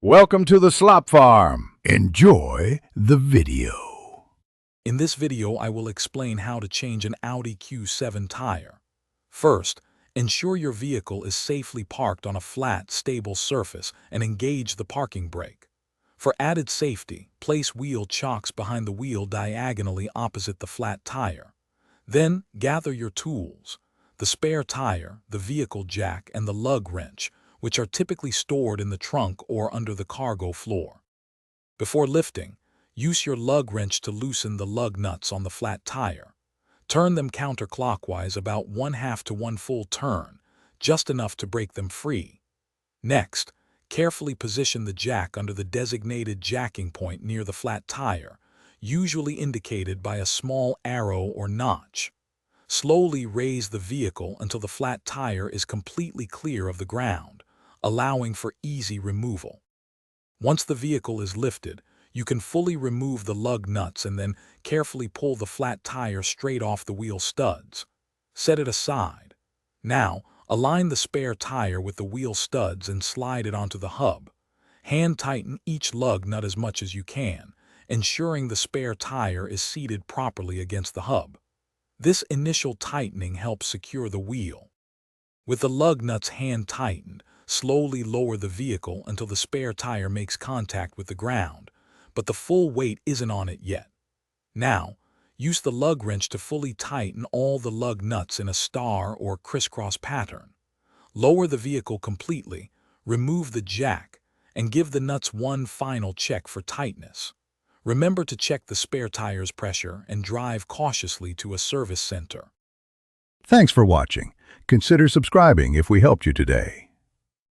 Welcome to the Slop Farm. Enjoy the video. In this video, I will explain how to change an Audi Q7 tire. First, ensure your vehicle is safely parked on a flat, stable surface and engage the parking brake. For added safety, place wheel chocks behind the wheel diagonally opposite the flat tire. Then, gather your tools: the spare tire, the vehicle jack, and the lug wrench, which are typically stored in the trunk or under the cargo floor. Before lifting, use your lug wrench to loosen the lug nuts on the flat tire. Turn them counterclockwise about 1/2 to 1 full turn, just enough to break them free. Next, carefully position the jack under the designated jacking point near the flat tire, usually indicated by a small arrow or notch. Slowly raise the vehicle until the flat tire is completely clear of the ground, allowing for easy removal. Once the vehicle is lifted, you can fully remove the lug nuts and then carefully pull the flat tire straight off the wheel studs. Set it aside. Now, align the spare tire with the wheel studs and slide it onto the hub. Hand tighten each lug nut as much as you can, ensuring the spare tire is seated properly against the hub. This initial tightening helps secure the wheel. With the lug nuts hand tightened, slowly lower the vehicle until the spare tire makes contact with the ground, but the full weight isn't on it yet. Now, use the lug wrench to fully tighten all the lug nuts in a star or crisscross pattern. Lower the vehicle completely, remove the jack, and give the nuts one final check for tightness. Remember to check the spare tire's pressure and drive cautiously to a service center. Thanks for watching. Consider subscribing if we helped you today.